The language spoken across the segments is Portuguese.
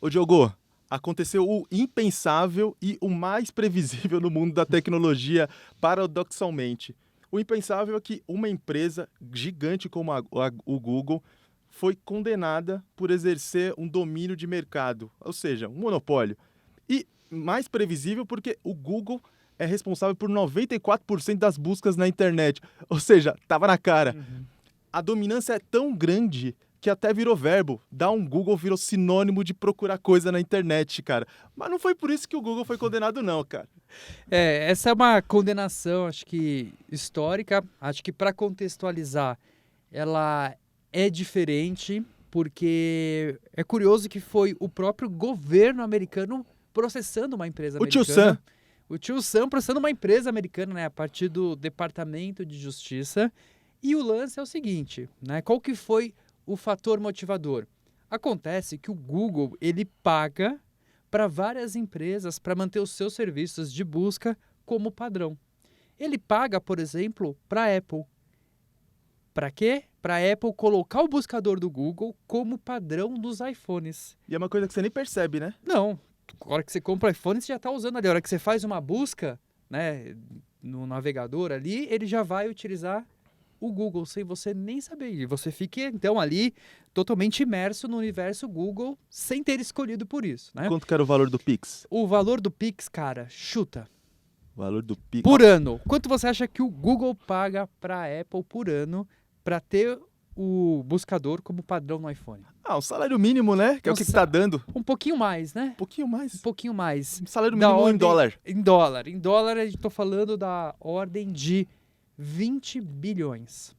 Ô Diogo, aconteceu o impensável e o mais previsível no mundo da tecnologia, paradoxalmente. O impensável é que uma empresa gigante como o Google foi condenada por exercer um domínio de mercado, ou seja, um monopólio. E mais previsível porque o Google é responsável por 94% das buscas na internet, ou seja, estava na cara. A dominância é tão grande que até virou verbo. Dar um Google virou sinônimo de procurar coisa na internet, cara. Mas não foi por isso que o Google foi condenado, não, cara. Essa é uma condenação, acho que histórica. Acho que para contextualizar, ela é diferente, porque é curioso que foi o próprio governo americano processando uma empresa O tio americana. Sam. O tio Sam processando uma empresa americana, né, a partir do Departamento de Justiça. E o lance é o seguinte, né? Qual que foi o fator motivador? Acontece que o Google, ele paga para várias empresas para manter os seus serviços de busca como padrão. Ele paga, por exemplo, para a Apple. Para quê? Para a Apple colocar o buscador do Google como padrão dos iPhones. E é uma coisa que você nem percebe, né? Não, a hora que você compra o iPhone, você já está usando ali. A hora que você faz uma busca, né, no navegador ali, ele já vai utilizar o Google sem você nem saber. E você fica, então, ali totalmente imerso no universo Google sem ter escolhido por isso, né? Quanto que era o valor do Pix? O valor do Pix, cara, chuta. O valor do Pix... Por ano. Quanto você acha que o Google paga para a Apple por ano para ter o buscador como padrão no iPhone? Ah, um salário mínimo, né? Que é o que tá dando. Um pouquinho mais, né? Um pouquinho mais. Um pouquinho mais. Um salário mínimo em dólar. Em dólar. Em dólar, eu tô falando da ordem de 20 bilhões.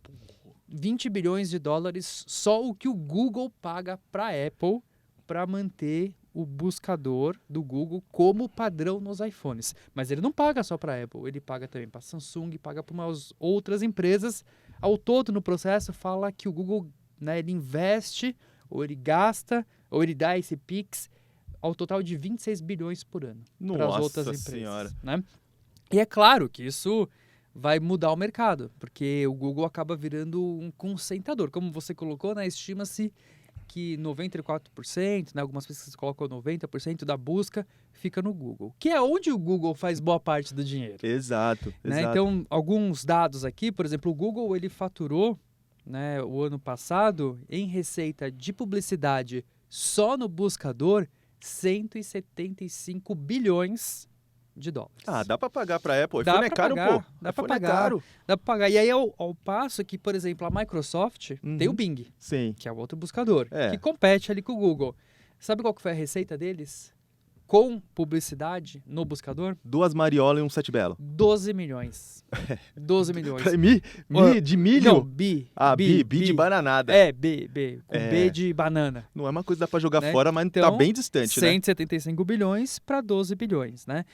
20 bilhões de dólares só o que o Google paga para a Apple para manter o buscador do Google como padrão nos iPhones. Mas ele não paga só para a Apple, ele paga também para a Samsung, paga para umas outras empresas. Ao todo, no processo, fala que o Google, né, ele investe, ou ele gasta, ou ele dá esse Pix, ao total de 26 bilhões por ano para as outras empresas. Senhora. Né? E é claro que isso vai mudar o mercado, porque o Google acaba virando um concentrador. Como você colocou, né, estima-se que 94%, né, algumas pesquisas colocam 90% da busca fica no Google, que é onde o Google faz boa parte do dinheiro. Exato, Né? exato. Então, alguns dados aqui, por exemplo, o Google ele faturou, né, o ano passado em receita de publicidade só no buscador 175 bilhões de dólares. Ah, dá pra pagar pra Apple. Dá iPhone é pra caro, pagar, pô. dá pra iPhone pagar. É caro. Dá pra pagar. E aí, ao passo que, por exemplo, a Microsoft tem o Bing, Sim. que é o outro buscador, É. que compete ali com o Google. Sabe qual que foi a receita deles com publicidade no buscador? 2 mariolas e um sete belo. 12 milhões. 12 milhões. De milho? Não, bi. Ah, bi de bananada. É, B. Com É. B de banana. Não é uma coisa que dá pra jogar Né? fora, mas tá Então, bem distante, né? 175 bilhões para 12 bilhões, né?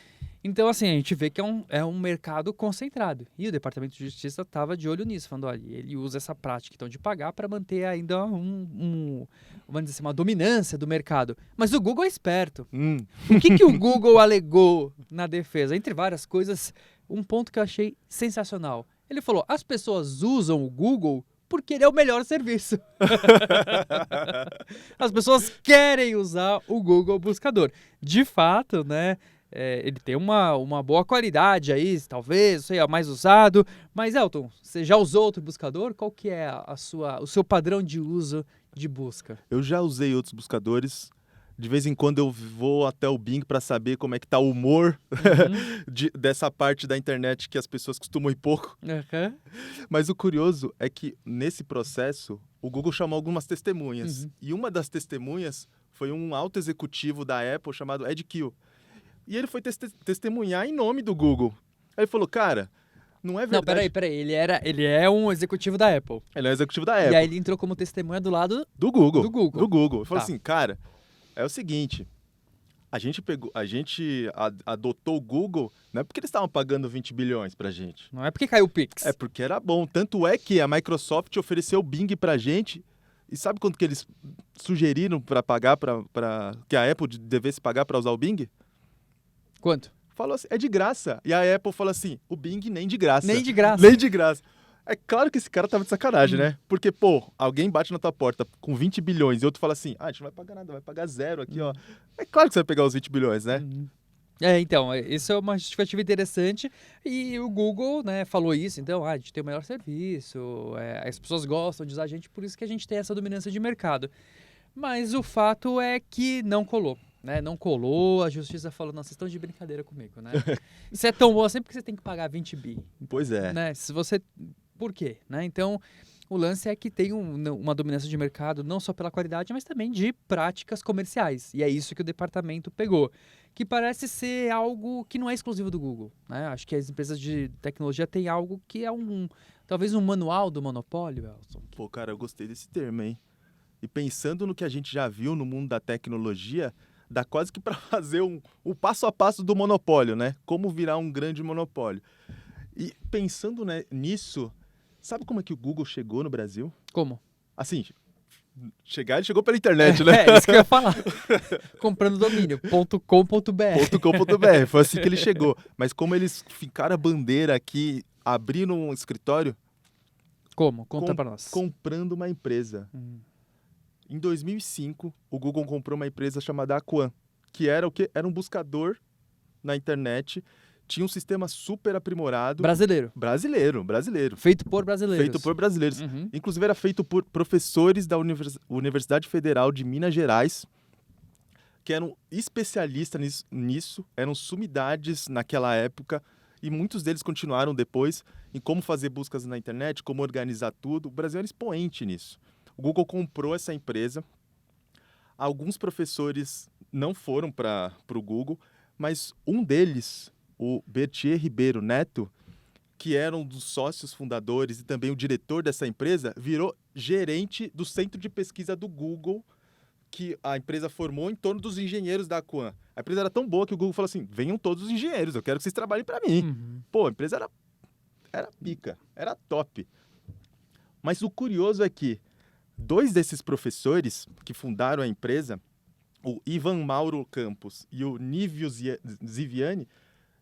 Então, assim, a gente vê que é um mercado concentrado. E o Departamento de Justiça estava de olho nisso, falando, olha, ele usa essa prática então de pagar para manter ainda vamos dizer assim, uma dominância do mercado. Mas o Google é esperto. O que o Google alegou na defesa? Entre várias coisas, um ponto que eu achei sensacional. Ele falou, as pessoas usam o Google porque ele é o melhor serviço. As pessoas querem usar o Google Buscador. De fato, né? Ele tem uma boa qualidade aí, talvez, sei, é mais usado. Mas, Elton, você já usou outro buscador? Qual que é o seu padrão de uso de busca? Eu já usei outros buscadores. De vez em quando eu vou até o Bing para saber como é que tá o humor dessa parte da internet que as pessoas costumam ir pouco. Uhum. Mas o curioso é que nesse processo o Google chamou algumas testemunhas. E uma das testemunhas foi um alto executivo da Apple chamado Ed Kill. E ele foi testemunhar em nome do Google. Aí ele falou, cara, não é verdade... Não, peraí. Ele é um executivo da Apple. Ele é um executivo da Apple. E aí ele entrou como testemunha do lado do Google. Do Google. Ele falou tá. assim, cara, é o seguinte, a gente adotou o Google, não é porque eles estavam pagando 20 bilhões pra gente. Não é porque caiu o Pix. É porque era bom. Tanto é que a Microsoft ofereceu o Bing pra gente. E sabe quanto que eles sugeriram para pagar, que a Apple devesse pagar para usar o Bing? Quanto? Falou assim, é de graça. E a Apple falou assim, o Bing nem de graça. Nem de graça. Nem de graça. É claro que esse cara tava de sacanagem, né? Porque, alguém bate na tua porta com 20 bilhões e outro fala assim, a gente não vai pagar nada, vai pagar zero aqui, ó. É claro que você vai pegar os 20 bilhões, né? Então, isso é uma justificativa interessante e o Google, né, falou isso, então, a gente tem o melhor serviço, as pessoas gostam de usar a gente, por isso que a gente tem essa dominância de mercado. Mas o fato é que não colou, né, não colou, a justiça falou, não, vocês estão de brincadeira comigo, né? Isso é tão bom assim porque você tem que pagar 20 bi. Pois é. Né? Se você... Por quê? Né? Então, o lance é que tem uma dominância de mercado não só pela qualidade, mas também de práticas comerciais. E é isso que o departamento pegou. Que parece ser algo que não é exclusivo do Google. Né? Acho que as empresas de tecnologia têm algo que é talvez um manual do monopólio, Elson. Pô, cara, eu gostei desse termo, hein? E pensando no que a gente já viu no mundo da tecnologia, dá quase que para fazer um passo a passo do monopólio, né? Como virar um grande monopólio. E pensando, né, nisso, sabe como é que o Google chegou no Brasil? Como? Assim, ele chegou pela internet, né? É, isso que eu ia falar. Comprando domínio, .com.br. .com.br, foi assim que ele chegou. Mas como eles ficaram a bandeira aqui, abriram um escritório... Como? Conta pra nós. Comprando uma empresa. Em 2005, o Google comprou uma empresa chamada Aquan, que era o quê? Era um buscador na internet, tinha um sistema super aprimorado. Brasileiro. Feito por brasileiros. Inclusive era feito por professores da Universidade Federal de Minas Gerais, que eram especialistas nisso, eram sumidades naquela época, e muitos deles continuaram depois em como fazer buscas na internet, como organizar tudo. O Brasil era expoente nisso. O Google comprou essa empresa. Alguns professores não foram para o Google, mas um deles, o Bertier Ribeiro Neto, que era um dos sócios fundadores e também o diretor dessa empresa, virou gerente do centro de pesquisa do Google, que a empresa formou em torno dos engenheiros da Aquan. A empresa era tão boa que o Google falou assim, venham todos os engenheiros, eu quero que vocês trabalhem para mim. Pô, a empresa era pica, era top. Mas o curioso é que 2 desses professores que fundaram a empresa, o Ivan Mauro Campos e o Nívio Ziviani,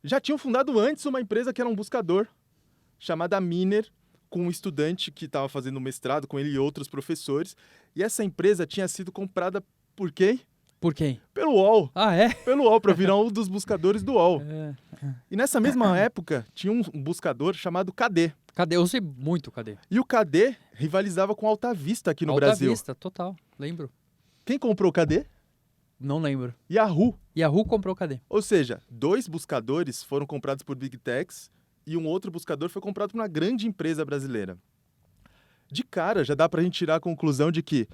já tinham fundado antes uma empresa que era um buscador, chamada Miner, com um estudante que estava fazendo mestrado com ele e outros professores. E essa empresa tinha sido comprada por quem? Por quem? Pelo UOL. Ah, é? Pelo UOL, para virar um dos buscadores do UOL. E nessa mesma época, tinha um buscador chamado KD. KD, eu sei muito KD. E o KD rivalizava com o Alta Vista aqui no Brasil. Alta Vista, total. Lembro. Quem comprou o KD? Não lembro. Yahoo. Yahoo comprou o KD. Ou seja, 2 buscadores foram comprados por Big Techs e um outro buscador foi comprado por uma grande empresa brasileira. De cara, já dá pra gente tirar a conclusão de que,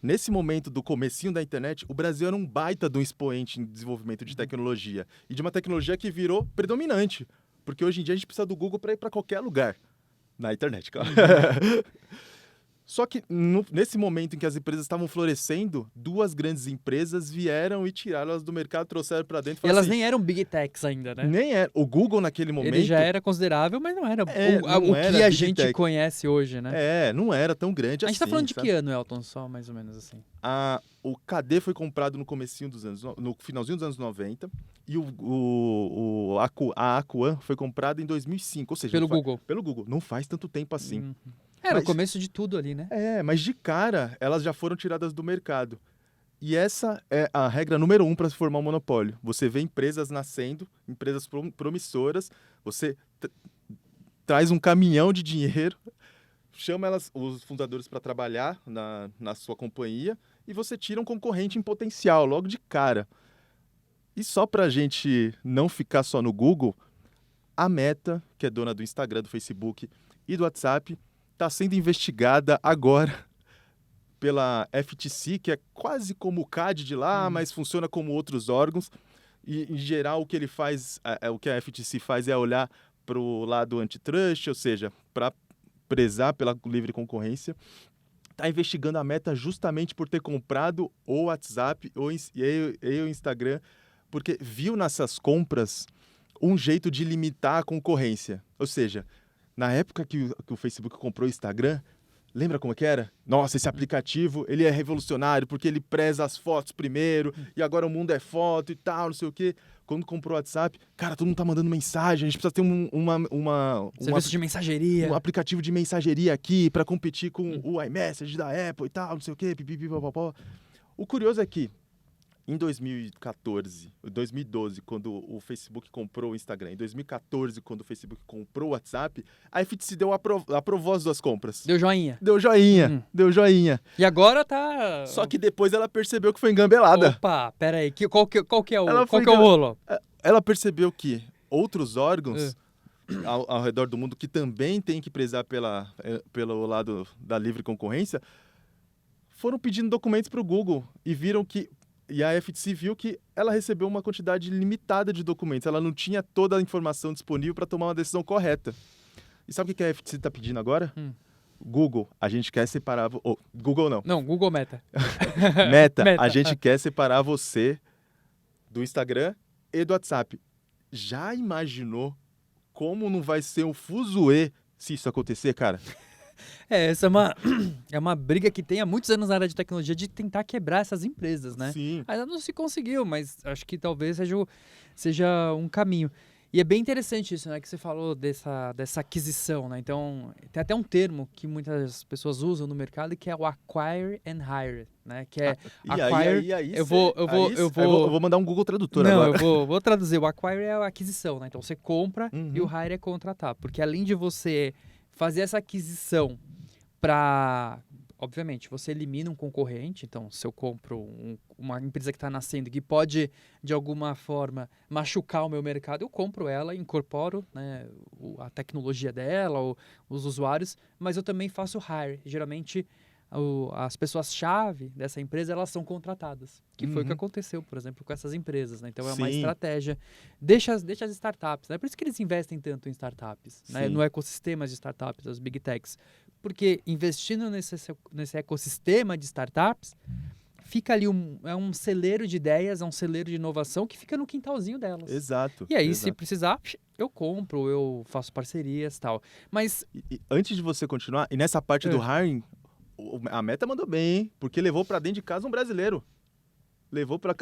nesse momento do comecinho da internet, o Brasil era um baita de um expoente em desenvolvimento de tecnologia. E de uma tecnologia que virou predominante. Porque hoje em dia a gente precisa do Google para ir para qualquer lugar. Na internet, claro. Só que nesse momento em que as empresas estavam florescendo, 2 grandes empresas vieram e tiraram elas do mercado, trouxeram para dentro. E elas assim, nem eram Big Techs ainda, né? Nem era. O Google naquele momento... Ele já era considerável, mas não era não o era que a Big gente Tech. conhece hoje, né? Não era tão grande assim. A gente tá falando de sabe? que ano, Elton? Só mais ou menos assim. O KD foi comprado no finalzinho dos anos 90 e a Aquan foi comprada em 2005, ou seja... Pelo Google. Pelo Google. Não faz tanto tempo assim. Era o começo de tudo ali, né? Mas de cara, elas já foram tiradas do mercado. E essa é a regra número 1 para se formar um monopólio. Você vê empresas nascendo, empresas promissoras, você traz um caminhão de dinheiro, chama os fundadores para trabalhar na sua companhia e você tira um concorrente em potencial, logo de cara. E só para a gente não ficar só no Google, a Meta, que é dona do Instagram, do Facebook e do WhatsApp, está sendo investigada agora pela FTC, que é quase como o CAD de lá, mas funciona como outros órgãos. E, em geral, o que ele faz, o que a FTC faz é olhar para o lado antitrust, ou seja, para prezar pela livre concorrência. Está investigando a Meta justamente por ter comprado o WhatsApp e o Instagram, porque viu nessas compras um jeito de limitar a concorrência. Ou seja, na época que o Facebook comprou o Instagram, Lembra como é que era? Nossa, esse aplicativo, ele é revolucionário porque ele preza as fotos primeiro e agora o mundo é foto e tal, não sei o quê. Quando comprou o WhatsApp, cara, todo mundo tá mandando mensagem, a gente precisa ter Serviço de mensageria. um aplicativo de mensageria aqui para competir com o iMessage da Apple e tal, não sei o quê, pipipipopopó. O curioso é que em 2012, quando o Facebook comprou o Instagram, em 2014, quando o Facebook comprou o WhatsApp, a FTC aprovou as duas compras. Deu joinha. Deu joinha. E agora tá... Só que depois ela percebeu que foi engambelada. Opa, pera aí. Qual que é o Ela rolo? Ela percebeu que outros órgãos ao redor do mundo que também têm que prezar pelo lado da livre concorrência foram pedindo documentos para o Google e viram que... E a FTC viu que ela recebeu uma quantidade limitada de documentos. Ela não tinha toda a informação disponível para tomar uma decisão correta. E sabe o que a FTC está pedindo agora? Google, a gente quer separar... Google não. Não, Google Meta. Meta, a gente quer separar você do Instagram e do WhatsApp. Já imaginou como não vai ser um fuzuê se isso acontecer, cara? Essa é uma briga que tem há muitos anos na área de tecnologia de tentar quebrar essas empresas, né? Sim. Ainda não se conseguiu, mas acho que talvez seja um caminho. E é bem interessante isso, né? Que você falou dessa aquisição, né? Então, tem até um termo que muitas pessoas usam no mercado que é o acquire and hire, né? Que é acquire... Eu vou mandar um Google Tradutor não, agora. eu vou traduzir. O acquire é a aquisição, né? Então, você compra e o hire é contratar. Porque além de você fazer essa aquisição para... Obviamente, você elimina um concorrente. Então, se eu compro uma empresa que está nascendo que pode, de alguma forma, machucar o meu mercado, eu compro ela, incorporo, né, a tecnologia dela, os usuários, mas eu também faço hire. Geralmente, as pessoas-chave dessa empresa, elas são contratadas. Que foi o que aconteceu, por exemplo, com essas empresas. Né? Então, é uma estratégia. Deixa as startups. Né? Por isso que eles investem tanto em startups, né? No ecossistema de startups, as big techs. Porque investindo nesse ecossistema de startups, fica ali um celeiro de ideias, é um celeiro de inovação que fica no quintalzinho delas. Exato. E aí, se precisar, eu compro, eu faço parcerias e tal. Mas... E antes de você continuar, e nessa parte do hiring, a Meta mandou bem, hein? Porque levou para dentro de casa um brasileiro. Levou para...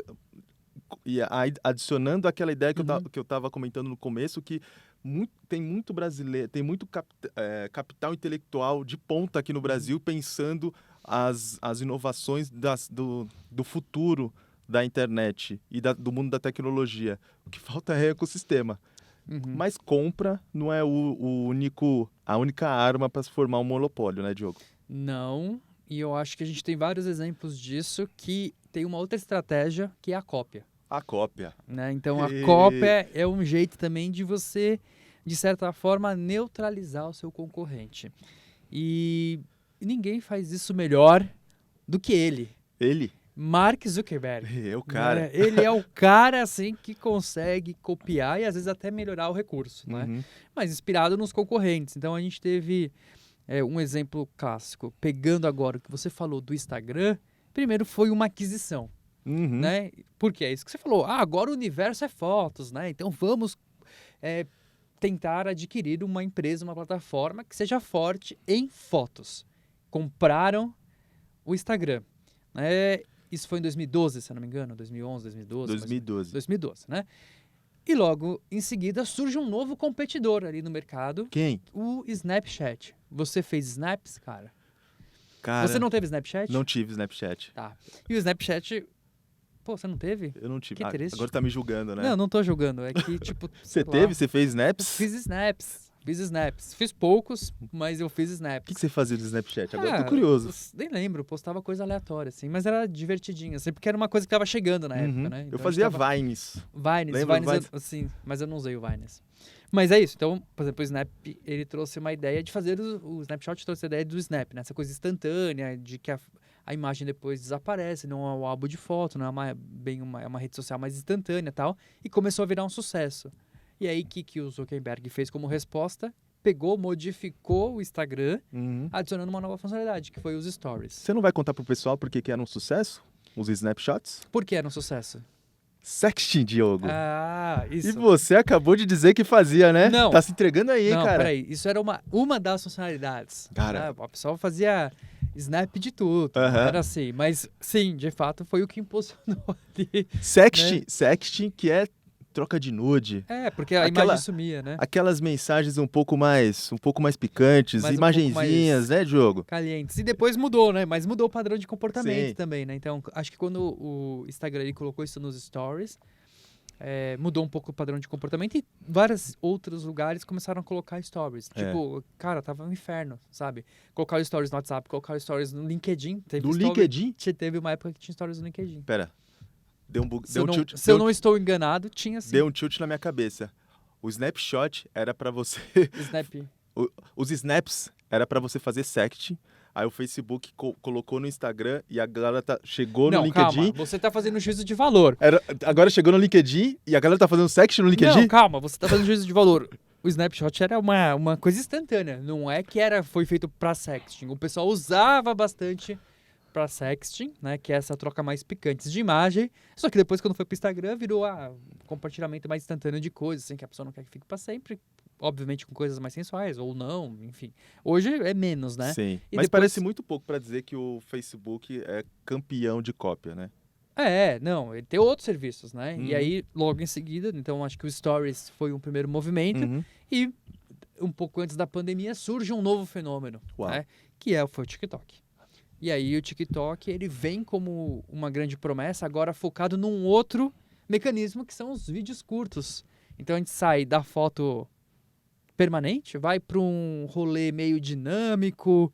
E adicionando aquela ideia que eu estava comentando no começo, que tem muito brasileiro, tem muito capital intelectual de ponta aqui no Brasil pensando as inovações do futuro da internet e do mundo da tecnologia. O que falta é ecossistema. Mas compra não é a única arma para se formar um monopólio, né, Diogo? Não, e eu acho que a gente tem vários exemplos disso que tem uma outra estratégia que é a cópia. A cópia. Né? Então, a cópia é um jeito também de você, de certa forma, neutralizar o seu concorrente. E ninguém faz isso melhor do que ele. Ele? Mark Zuckerberg. É o cara. Né? Ele é o cara, assim, que consegue copiar e, às vezes, até melhorar o recurso. Né? Mas inspirado nos concorrentes. Então, a gente teve um exemplo clássico. Pegando agora o que você falou do Instagram, primeiro foi uma aquisição. Né? Porque é isso que você falou. Agora o universo é fotos, né? Então vamos tentar adquirir uma empresa, uma plataforma que seja forte em fotos. Compraram o Instagram. Isso foi em 2012, se eu não me engano, 2011, 2012. 2012. 2012, né? E logo em seguida surge um novo competidor ali no mercado. Quem? O Snapchat. Você fez Snaps, cara? Cara, você não teve Snapchat? Não tive Snapchat. Tá. E o Snapchat... Pô, você não teve? Eu não tive. Que triste. Agora tá me julgando, né? Não, não tô julgando. É que, tipo... Você teve? Você fez snaps? Fiz snaps. Fiz poucos, mas eu fiz snaps. O que você fazia do Snapchat? Agora eu tô curioso. Nem lembro. Postava coisa aleatória, assim. Mas era divertidinho, assim. Porque era uma coisa que tava chegando na época, né? Então eu fazia Vines. Vines, assim. Mas eu não usei o Vines. Mas é isso. Então, por exemplo, o Snap, ele trouxe uma ideia de fazer... O Snapshot trouxe a ideia do Snap, né? Essa coisa instantânea, de que a imagem depois desaparece, não é um álbum de foto, não é é uma rede social mais instantânea e tal, e começou a virar um sucesso. E aí, o que o Zuckerberg fez como resposta? Pegou, modificou o Instagram, adicionando uma nova funcionalidade, que foi os Stories. Você não vai contar pro pessoal por que era um sucesso? Os Snapshots? Por que era um sucesso? Sexting, Diogo. E Isso. você acabou de dizer que fazia, né? Não. Tá se entregando aí, hein, Não, cara? peraí. Isso era uma das funcionalidades. Cara. Né? O pessoal fazia snap de tudo. Não Aham. era assim. Mas, sim, de fato, foi o que impulsionou ali. Sexting, que é troca de nude. Porque a Aquela- imagem sumia, né? Aquelas mensagens um pouco mais picantes, Mas um imagenzinhas, pouco né, Diogo? Calientes. E depois mudou, né? Mas mudou o padrão de comportamento Sim. também, né? Então, acho que quando o Instagram ele colocou isso nos stories, mudou um pouco o padrão de comportamento e vários outros lugares começaram a colocar stories. É. Tipo, cara, tava um inferno, sabe? Colocar stories no WhatsApp, colocar stories no LinkedIn. Do LinkedIn? Teve uma época que tinha stories no LinkedIn. Pera. Deu um bug. Se Deu eu um não, tilt. se eu não estou enganado, tinha sim. Deu um tilt na minha cabeça. O snapshot era pra você. Snap. Os snaps era pra você fazer sexting. Aí o Facebook colocou no Instagram e a galera chegou no Não, LinkedIn. calma. Você tá fazendo juízo de valor. Agora chegou no LinkedIn e a galera tá fazendo sexting no LinkedIn? Não, calma. Você tá fazendo juízo de valor. O snapshot era uma coisa instantânea. Não é que foi feito pra sexting. O pessoal usava bastante pra sexting, né? Que é essa troca mais picante de imagem. Só que depois, quando foi pro Instagram, virou compartilhamento mais instantâneo de coisas, assim, que a pessoa não quer que fique pra sempre. Obviamente com coisas mais sensuais, ou não, enfim. Hoje é menos, né? Sim. E Mas depois- parece muito pouco pra dizer que o Facebook é campeão de cópia, né? Não, ele tem outros serviços, né? Uhum. E aí, logo em seguida, então acho que o Stories foi um primeiro movimento. Uhum. E um pouco antes da pandemia surge um novo fenômeno, Uau. né? Foi o TikTok. E aí o TikTok ele vem como uma grande promessa, agora focado num outro mecanismo que são os vídeos curtos. Então a gente sai da foto permanente, vai para um rolê meio dinâmico,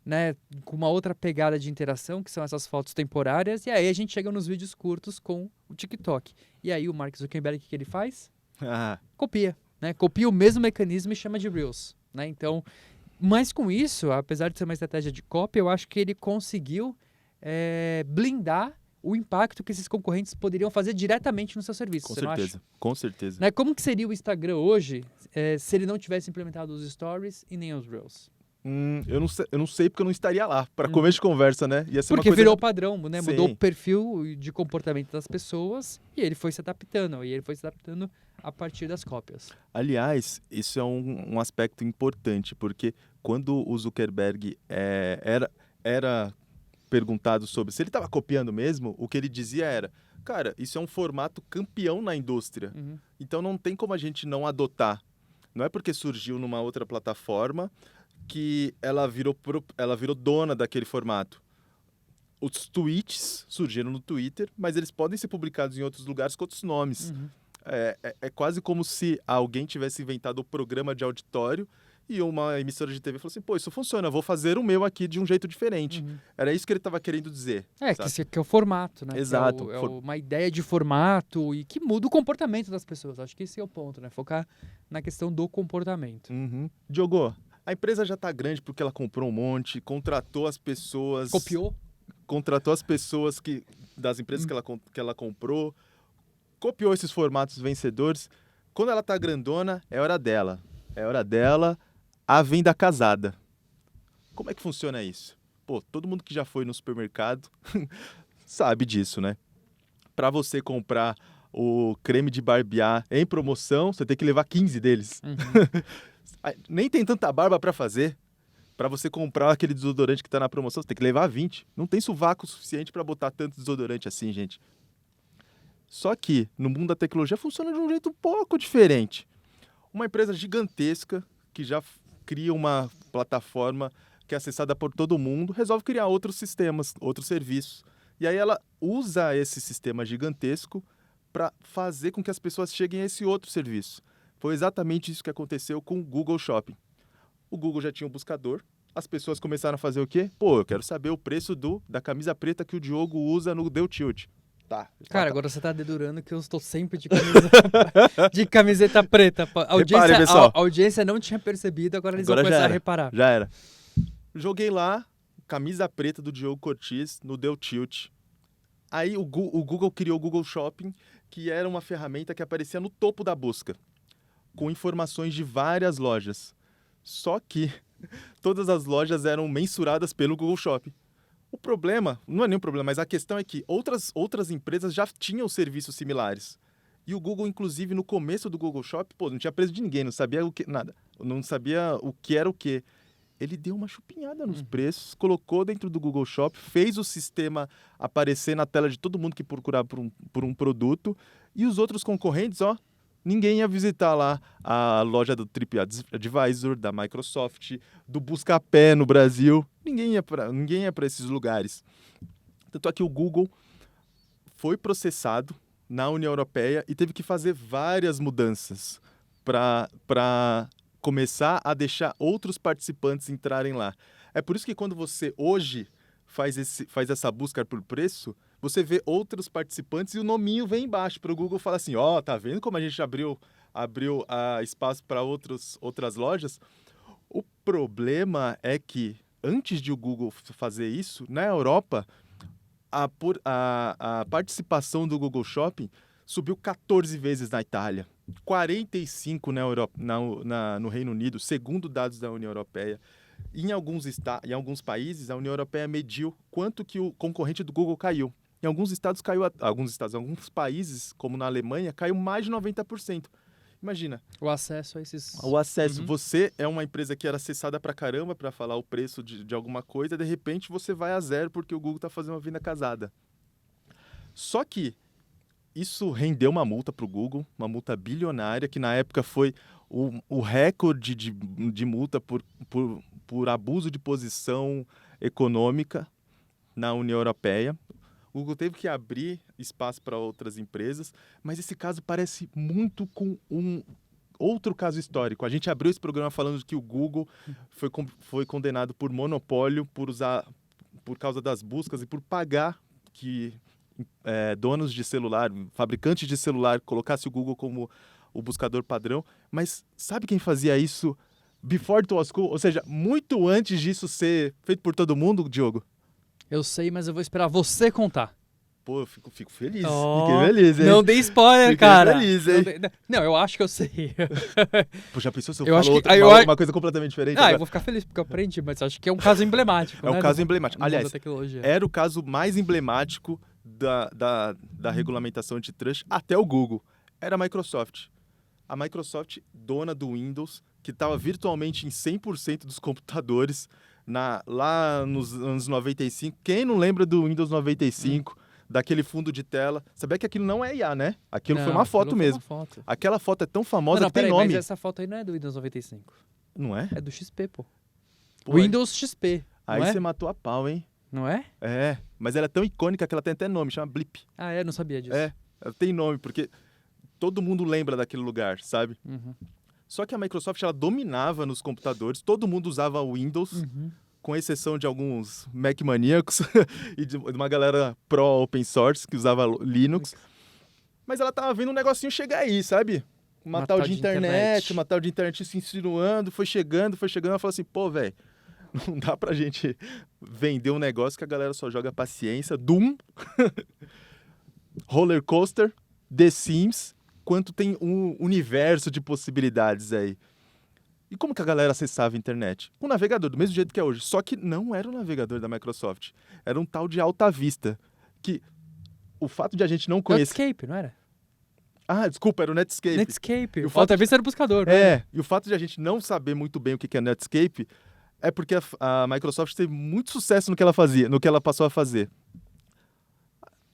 né, com uma outra pegada de interação, que são essas fotos temporárias, e aí a gente chega nos vídeos curtos com o TikTok. E aí o Mark Zuckerberg, o que ele faz? Ah, Copia, né? Copia o mesmo mecanismo e chama de Reels, né? Então, mas com isso, apesar de ser uma estratégia de cópia, eu acho que ele conseguiu blindar o impacto que esses concorrentes poderiam fazer diretamente no seu serviço. com você não acha? certeza. Com certeza. Né? Como que seria o Instagram hoje se ele não tivesse implementado os stories e nem os Reels? Eu não sei porque eu não estaria lá. Pra começo de conversa, né? Ia ser uma Porque coisa... virou o padrão, né? Sim. Mudou o perfil de comportamento das pessoas e ele foi se adaptando. E ele foi se adaptando a partir das cópias. Aliás, isso é um aspecto importante, porque quando o Zuckerberg era perguntado sobre se ele estava copiando mesmo, o que ele dizia era: cara, isso é um formato campeão na indústria, Uhum. então não tem como a gente não adotar. Não é porque surgiu numa outra plataforma que ela virou dona daquele formato. Os tweets surgiram no Twitter, mas eles podem ser publicados em outros lugares com outros nomes. Uhum. É quase como se alguém tivesse inventado o programa de auditório e uma emissora de TV falou assim: pô, isso funciona, eu vou fazer o meu aqui de um jeito diferente. Uhum. Era isso que ele estava querendo dizer. sabe? Que é o formato, né? Exato. Que é uma ideia de formato e que muda o comportamento das pessoas. Acho que esse é o ponto, né? Focar na questão do comportamento. Uhum. Diogo, a empresa já está grande porque ela comprou um monte, contratou as pessoas... Contratou as pessoas das empresas que ela comprou, copiou esses formatos vencedores. Quando ela tá grandona, é hora dela. É hora dela a venda casada. Como é que funciona isso? Pô, todo mundo que já foi no supermercado sabe disso, né? Para você comprar o creme de barbear em promoção, você tem que levar 15 deles. Uhum. Nem tem tanta barba para fazer. Para você comprar aquele desodorante que tá na promoção, você tem que levar 20. Não tem sovaco suficiente para botar tanto desodorante assim, gente. Só que no mundo da tecnologia funciona de um jeito um pouco diferente. Uma empresa gigantesca que já cria uma plataforma que é acessada por todo mundo, resolve criar outros sistemas, outros serviços. E aí ela usa esse sistema gigantesco para fazer com que as pessoas cheguem a esse outro serviço. Foi exatamente isso que aconteceu com o Google Shopping. O Google já tinha um buscador, as pessoas começaram a fazer o quê? Pô, eu quero saber o preço da camisa preta que o Diogo usa no Deu Tilt. Tá. Cara, agora você tá dedurando que eu estou sempre de camiseta preta. Repare, pessoal. A audiência não tinha percebido, agora eles vão começar a reparar. Já era. Joguei lá, camisa preta do Diogo Cortis no Deu Tilt. Aí o Google criou o Google Shopping, que era uma ferramenta que aparecia no topo da busca, com informações de várias lojas. Só que todas as lojas eram mensuradas pelo Google Shopping. O problema, não é nenhum problema, mas a questão é que outras empresas já tinham serviços similares. E o Google, inclusive, no começo do Google Shop, pô, não tinha preço de ninguém, não sabia o que, nada. Não sabia o que era o quê. Ele deu uma chupinhada nos preços, colocou dentro do Google Shop, fez o sistema aparecer na tela de todo mundo que procurar por um produto, e os outros concorrentes, ó, ninguém ia visitar lá a loja do TripAdvisor, da Microsoft, do Buscapé no Brasil. Ninguém ia para esses lugares. Tanto é que o Google foi processado na União Europeia e teve que fazer várias mudanças para começar a deixar outros participantes entrarem lá. É por isso que quando você hoje faz essa busca por preço, você vê outros participantes e o nominho vem embaixo para o Google falar assim, ó, tá vendo como a gente abriu espaço para outras lojas? O problema é que antes de o Google fazer isso, na Europa, a participação do Google Shopping subiu 14 vezes na Itália, 45 na Europa, no Reino Unido, segundo dados da União Europeia. Em alguns países, a União Europeia mediu quanto que o concorrente do Google caiu. Em alguns países, como na Alemanha, caiu mais de 90%. Imagina. O acesso a esses... O acesso. Você é uma empresa que era acessada pra caramba para falar o preço de alguma coisa, de repente você vai a zero porque o Google está fazendo uma venda casada. Só que isso rendeu uma multa para o Google, uma multa bilionária, que na época foi o recorde de multa por abuso de posição econômica na União Europeia. O Google teve que abrir espaço para outras empresas, mas esse caso parece muito com um outro caso histórico. A gente abriu esse programa falando que o Google foi condenado por monopólio, por causa das buscas e por pagar que donos de celular, fabricantes de celular, colocasse o Google como o buscador padrão. Mas sabe quem fazia isso before it was cool? Ou seja, muito antes disso ser feito por todo mundo, Diogo? Eu sei, mas eu vou esperar você contar. Pô, eu fico feliz. Oh, Fiquei feliz, hein? não dei spoiler, Fiquei cara. Feliz, hein? Não, eu acho que eu sei. Pô, já pensou se eu acho falo que- uma coisa completamente diferente? Eu vou ficar feliz porque eu aprendi, mas acho que é um caso emblemático. É um né, caso do- emblemático. do mundo Aliás, da tecnologia. era o caso mais emblemático da regulamentação antitrust até o Google. Era a Microsoft. A Microsoft, dona do Windows, que estava virtualmente em 100% dos computadores lá nos anos 95. Quem não lembra do Windows 95, daquele fundo de tela? Sabia que aquilo não é IA, né? Aquilo foi Não, uma foto aquilo foi mesmo. uma foto. Aquela foto é tão famosa Não, que tem peraí, nome. mas essa foto aí não é do Windows 95. Não é? É do XP, pô. Pô, Windows XP, Aí não é? você matou a pau, hein? Não é? É, mas ela é tão icônica que ela tem até nome, chama Blip. Ah, não sabia disso. Ela tem nome, porque todo mundo lembra daquele lugar, sabe? Uhum. Só que a Microsoft, ela dominava nos computadores, todo mundo usava o Windows, Uhum. com exceção de alguns Mac maníacos e de uma galera pro open source que usava Linux. Mas ela tava vendo um negocinho chegar aí, sabe? Uma tal de internet, uma tal de internet se insinuando, foi chegando, ela falou assim, pô, velho, não dá pra gente vender um negócio que a galera só joga paciência, Doom, Roller Coaster, The Sims, quanto tem um universo de possibilidades aí. E como que a galera acessava a internet? Com o navegador, do mesmo jeito que é hoje. Só que não era o navegador da Microsoft. Era um tal de Alta Vista. Que o fato de a gente não conhecer... Netscape, não era? Ah, desculpa, era o Netscape. Netscape. E o O fato Alta Vista era o buscador, né? E o fato de a gente não saber muito bem o que é Netscape é porque a Microsoft teve muito sucesso no que ela fazia, no que ela passou a fazer.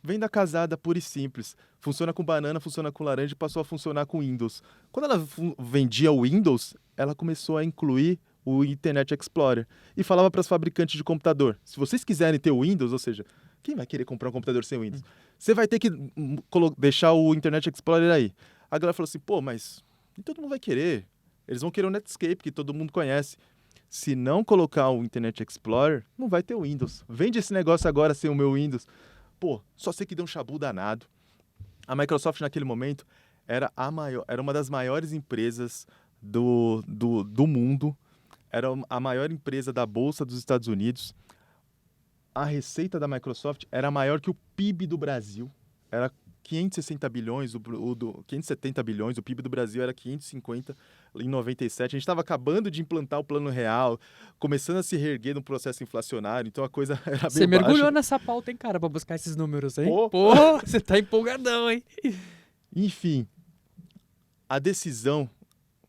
Venda casada, pura e simples. Funciona com banana, funciona com laranja e passou a funcionar com Windows. Quando ela vendia o Windows, ela começou a incluir o Internet Explorer e falava para os fabricantes de computador, se vocês quiserem ter o Windows, ou seja, quem vai querer comprar um computador sem Windows? Você vai ter que deixar o Internet Explorer aí. A galera falou assim, pô, mas nem todo mundo vai querer. Eles vão querer o Netscape, que todo mundo conhece. Se não colocar o Internet Explorer, não vai ter o Windows. Vende esse negócio agora sem o meu Windows. Pô, só sei que deu um chabu danado. A Microsoft, naquele momento, era uma das maiores empresas do mundo. Era a maior empresa da Bolsa dos Estados Unidos. A receita da Microsoft era maior que o PIB do Brasil. Era 560 bilhões, 570 bilhões, o PIB do Brasil era 550 em 97. A gente estava acabando de implantar o Plano Real, começando a se reerguer no processo inflacionário, então a coisa era Você bem mergulhou baixa. nessa pauta, hein, cara, pra buscar esses números, hein? Pô. Pô, você tá empolgadão, hein? Enfim, a decisão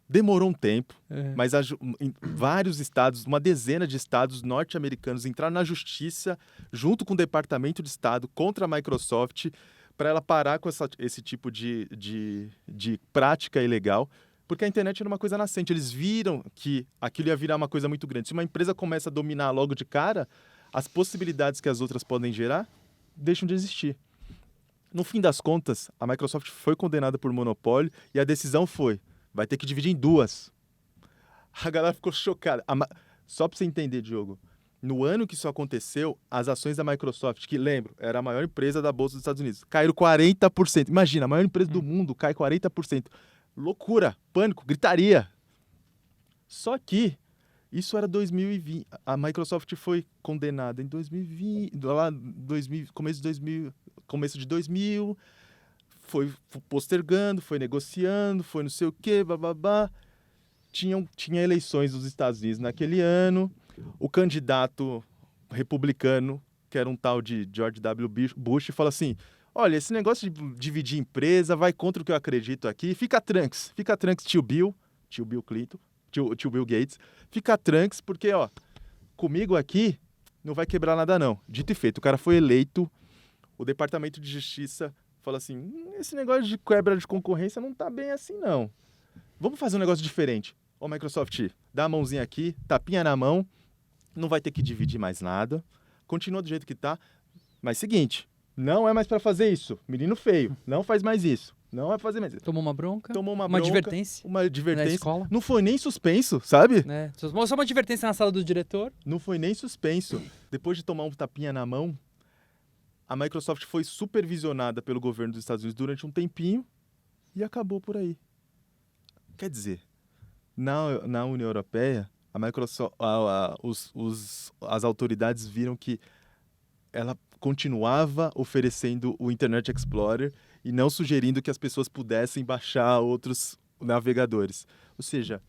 demorou um tempo, É. mas em vários estados, uma dezena de estados norte-americanos entraram na justiça junto com o Departamento de Estado contra a Microsoft para ela parar com esse tipo de prática ilegal, porque a internet era uma coisa nascente. Eles viram que aquilo ia virar uma coisa muito grande. Se uma empresa começa a dominar logo de cara, as possibilidades que as outras podem gerar deixam de existir. No fim das contas, a Microsoft foi condenada por monopólio e a decisão foi: vai ter que dividir em duas. A galera ficou chocada. Só para você entender, Diogo, no ano que isso aconteceu, as ações da Microsoft, que lembro, era a maior empresa da Bolsa dos Estados Unidos, caíram 40%. Imagina, a maior empresa do mundo cai 40%. Loucura, pânico, gritaria. Só que isso era 2020. A Microsoft foi condenada em 2020, começo de 2000, foi postergando, foi negociando, foi não sei o quê, bababá. Tinha eleições nos Estados Unidos naquele ano. O candidato republicano, que era um tal de George W. Bush, fala assim: olha, esse negócio de dividir empresa vai contra o que eu acredito aqui. Fica tranks, tio Bill Clinton, tio Bill Gates. Fica tranks, porque, ó, comigo aqui não vai quebrar nada não. Dito e feito, o cara foi eleito, o Departamento de Justiça fala assim: esse negócio de quebra de concorrência não tá bem assim não. Vamos fazer um negócio diferente. Ô, Microsoft, dá a mãozinha aqui, tapinha na mão, não vai ter que dividir mais nada, continua do jeito que tá, mas seguinte, não é mais para fazer isso, menino feio, não faz mais isso, não vai fazer mais isso. Tomou uma bronca? Tomou uma Uma bronca, advertência? uma advertência. Na escola? Não foi nem suspenso, sabe? Né? Só uma advertência na sala do diretor. Não foi nem suspenso. Depois de tomar um tapinha na mão, a Microsoft foi supervisionada pelo governo dos Estados Unidos durante um tempinho e acabou por aí. Quer dizer, na União Europeia, a Microsoft, as autoridades viram que ela continuava oferecendo o Internet Explorer e não sugerindo que as pessoas pudessem baixar outros navegadores. Ou seja,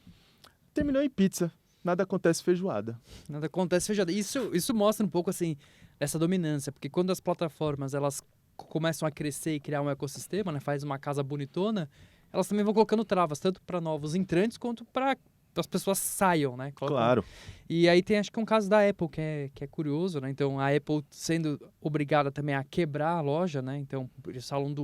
terminou em pizza. Nada acontece feijoada. Nada acontece feijoada. Isso mostra um pouco, assim, essa dominância. Porque quando as plataformas, elas começam a crescer e criar um ecossistema, né, faz uma casa bonitona, elas também vão colocando travas, tanto para novos entrantes, quanto para as pessoas saiam, né? Claro. E aí tem, acho que um caso da Apple, que é curioso, né? Então, a Apple sendo obrigada também a quebrar a loja, né? Então, eles falam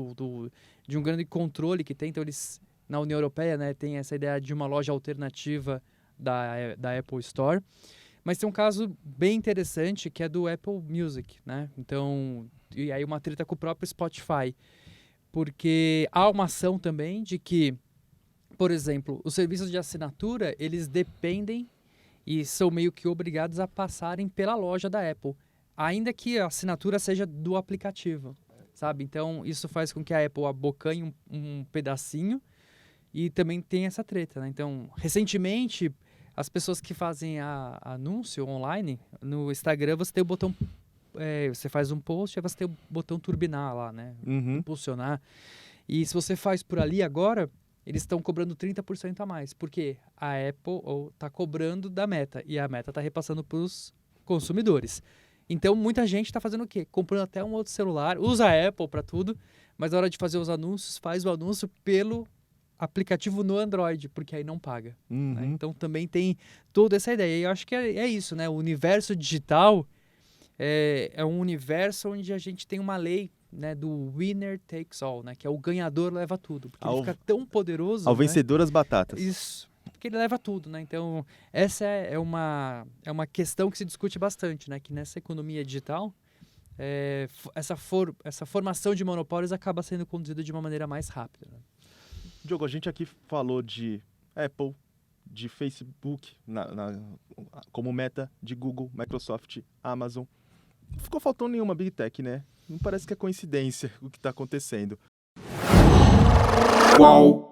de um grande controle que tem. Então, eles, na União Europeia, né, tem essa ideia de uma loja alternativa da Apple Store. Mas tem um caso bem interessante, que é do Apple Music, né? Então, e aí uma treta com o próprio Spotify. Porque há uma ação também de que, por exemplo, os serviços de assinatura, eles dependem e são meio que obrigados a passarem pela loja da Apple, ainda que a assinatura seja do aplicativo, sabe? Então, isso faz com que a Apple abocanhe um pedacinho e também tem essa treta, né? Então, recentemente, as pessoas que fazem anúncio online, no Instagram você tem o botão... você faz um post e você tem o botão turbinar lá, né? Uhum. Impulsionar. E se você faz por ali agora, eles estão cobrando 30% a mais. Porque a Apple está cobrando da Meta. E a Meta está repassando para os consumidores. Então, muita gente está fazendo o quê? Comprando até um outro celular. Usa a Apple para tudo. Mas na hora de fazer os anúncios, faz o anúncio pelo aplicativo no Android. Porque aí não paga. Uhum. Né? Então, também tem toda essa ideia. E eu acho que é isso, né? O universo digital... É um universo onde a gente tem uma lei, né, do winner takes all, né, que é o ganhador leva tudo, porque ele fica tão poderoso. Ao né? vencedor as batatas. Isso, porque ele leva tudo, né? Então essa é uma questão que se discute bastante, né, que nessa economia digital essa formação de monopólios acaba sendo conduzida de uma maneira mais rápida. Né? Diogo, a gente aqui falou de Apple, de Facebook, como Meta, de Google, Microsoft, Amazon. Não ficou faltando nenhuma Big Tech, né? Não parece que é coincidência o que está acontecendo. Qual?